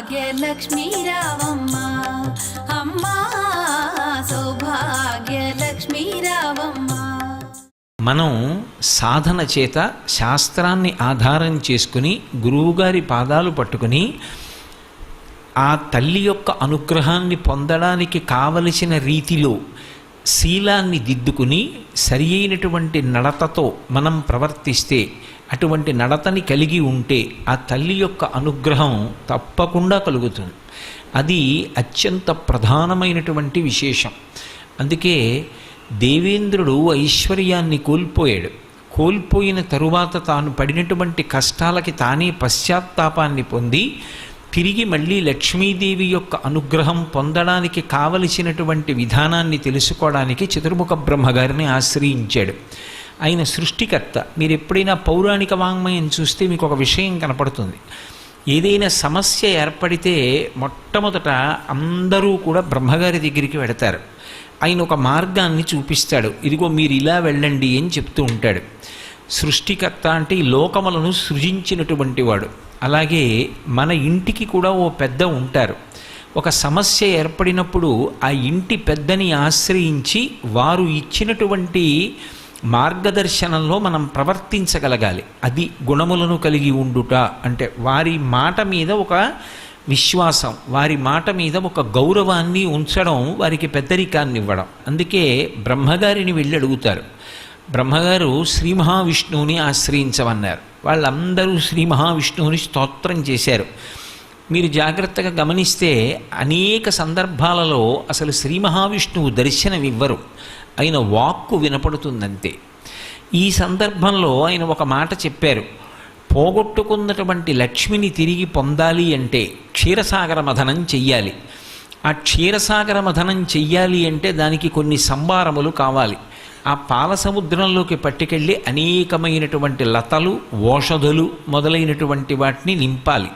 సౌభాగ్యలక్ష్మీ రావమ్మ అమ్మా, సౌభాగ్యలక్ష్మీ రావమ్మ. మనం సాధన చేత శాస్త్రాన్ని ఆధారం చేసుకుని గురువుగారి పాదాలు పట్టుకుని ఆ తల్లి యొక్క అనుగ్రహాన్ని పొందడానికి కావలసిన రీతిలో శీలాన్ని దిద్దుకుని సరి అయినటువంటి నడతతో మనం ప్రవర్తిస్తే, అటువంటి నడతని కలిగి ఉంటే ఆ తల్లి యొక్క అనుగ్రహం తప్పకుండా కలుగుతుంది. అది అత్యంత ప్రధానమైనటువంటి విశేషం. అందుకే దేవేంద్రుడు ఐశ్వర్యాన్ని కోల్పోయాడు. కోల్పోయిన తరువాత తాను పడినటువంటి కష్టాలకి తానే పశ్చాత్తాపాన్ని పొంది తిరిగి మళ్ళీ లక్ష్మీదేవి యొక్క అనుగ్రహం పొందడానికి కావలసినటువంటి విధానాన్ని తెలుసుకోవడానికి చతుర్ముఖ బ్రహ్మగారిని ఆశ్రయించాడు. ఆయన సృష్టికర్త. మీరు ఎప్పుడైనా పౌరాణిక వాంగ్మయం చూస్తే మీకు ఒక విషయం కనపడుతుంది. ఏదైనా సమస్య ఏర్పడితే మొట్టమొదట అందరూ కూడా బ్రహ్మగారి దగ్గరికి వెడతారు. ఆయన ఒక మార్గాన్ని చూపిస్తాడు. ఇదిగో మీరు ఇలా వెళ్ళండి అని చెప్తూ ఉంటాడు. సృష్టికర్త అంటే ఈ లోకములను సృజించినటువంటి వాడు. అలాగే మన ఇంటికి కూడా ఓ పెద్ద ఉంటారు. ఒక సమస్య ఏర్పడినప్పుడు ఆ ఇంటి పెద్దని ఆశ్రయించి వారు ఇచ్చినటువంటి మార్గదర్శనంలో మనం ప్రవర్తించగలగాలి. అది గుణములను కలిగి ఉండుట అంటే వారి మాట మీద ఒక విశ్వాసం, వారి మాట మీద ఒక గౌరవాన్ని ఉంచడం, వారికి పెద్దరికాన్ని ఇవ్వడం. అందుకే బ్రహ్మగారిని వెళ్ళి అడుగుతారు. బ్రహ్మగారు శ్రీ మహావిష్ణువుని ఆశ్రయించమన్నారు. వాళ్ళందరూ శ్రీ మహావిష్ణువుని స్తోత్రం చేశారు. మీరు జాగ్రత్తగా గమనిస్తే అనేక సందర్భాలలో అసలు శ్రీ మహావిష్ణువు దర్శనమివ్వరు, ఆయన వాక్కు వినపడుతుందంతే. ఈ సందర్భంలో ఆయన ఒక మాట చెప్పారు. పోగొట్టుకున్నటువంటి లక్ష్మిని తిరిగి పొందాలి అంటే క్షీరసాగర మథనం చెయ్యాలి. ఆ క్షీరసాగర మథనం చెయ్యాలి అంటే దానికి కొన్ని సంభారములు కావాలి. ఆ పాల సముద్రంలోకి పట్టుకెళ్ళి అనేకమైనటువంటి లతలు, ఓషధులు మొదలైనటువంటి వాటిని నింపాలి.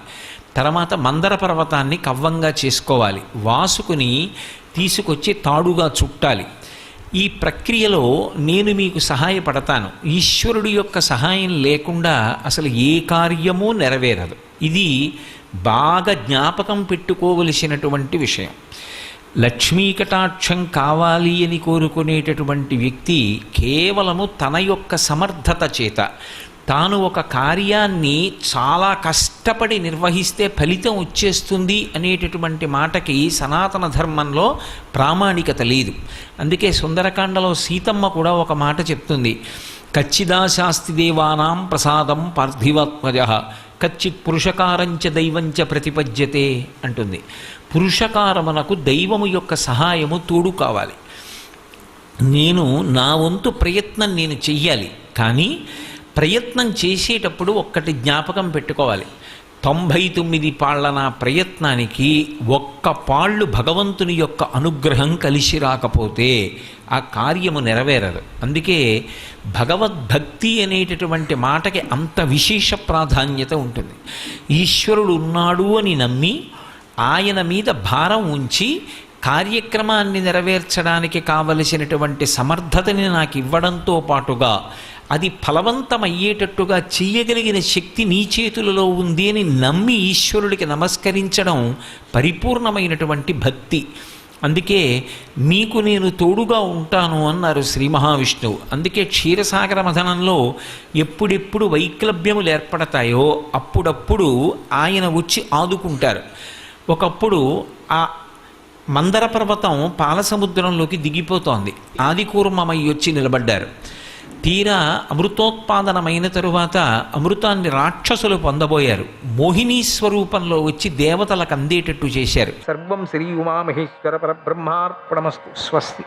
తర్వాత మందర పర్వతాన్ని కవ్వంగా చేసుకోవాలి. వాసుకుని తీసుకొచ్చి తాడుగా చుట్టాలి. ఈ ప్రక్రియలో నేను మీకు సహాయపడతాను. ఈశ్వరుడి యొక్క సహాయం లేకుండా అసలు ఏ కార్యమూ నెరవేరదు. ఇది బాగా జ్ఞాపకం పెట్టుకోవలసినటువంటి విషయం. లక్ష్మీ కటాక్షం కావాలి అని కోరుకునేటటువంటి వ్యక్తి కేవలము తన యొక్క సమర్థత చేత తాను ఒక కార్యాన్ని చాలా కష్టపడి నిర్వహిస్తే ఫలితం వచ్చేస్తుంది అనేటటువంటి మాటకి సనాతన ధర్మంలో ప్రామాణికత లేదు. అందుకే సుందరకాండలో సీతమ్మ కూడా ఒక మాట చెప్తుంది. కచ్చిదాశాస్తి దేవానాం ప్రసాదం పార్థివాత్మజ కచ్చిత్ పురుషకారంచ దైవంచ ప్రతిపద్యతే అంటుంది. పురుషకారమునకు దైవము యొక్క సహాయము తోడు కావాలి. నేను నా వంతు ప్రయత్నం నేను చెయ్యాలి. కానీ ప్రయత్నం చేసేటప్పుడు ఒక్కటి జ్ఞాపకం పెట్టుకోవాలి. 99 పాళ్ల నా ప్రయత్నానికి ఒక్క పాళ్ళు భగవంతుని యొక్క అనుగ్రహం కలిసి రాకపోతే ఆ కార్యము నెరవేరదు. అందుకే భగవద్భక్తి అనేటటువంటి మాటకి అంత విశేష ప్రాధాన్యత ఉంటుంది. ఈశ్వరుడు ఉన్నాడు అని నమ్మి ఆయన మీద భారం ఉంచి కార్యక్రమాన్ని నెరవేర్చడానికి కావలసినటువంటి సమర్థతని నాకు ఇవ్వడంతో పాటుగా అది ఫలవంతమయ్యేటట్టుగా చెయ్యగలిగిన శక్తి నీ చేతులలో ఉంది అని నమ్మి ఈశ్వరుడికి నమస్కరించడం పరిపూర్ణమైనటువంటి భక్తి. అందుకే మీకు నేను తోడుగా ఉంటాను అన్నారు శ్రీ మహావిష్ణువు. అందుకే క్షీరసాగర మథనంలో ఎప్పుడెప్పుడు వైక్లభ్యములు ఏర్పడతాయో అప్పుడప్పుడు ఆయన వచ్చి ఆదుకుంటారు. ఒకప్పుడు ఆ మందర పర్వతం పాలసముద్రంలోకి దిగిపోతోంది. ఆదికూర్మమై వచ్చి నిలబడ్డారు. తీరా అమృతోత్పాదనమైన తరువాత అమృతాన్ని రాక్షసులు పొందబోయారు. మోహినీ స్వరూపంలో వచ్చి దేవతలకు అందేటట్టు చేశారు. సర్వం శ్రీ ఉమామహేశ్వర పరబ్రహ్మార్పణమస్తు. స్వస్తి.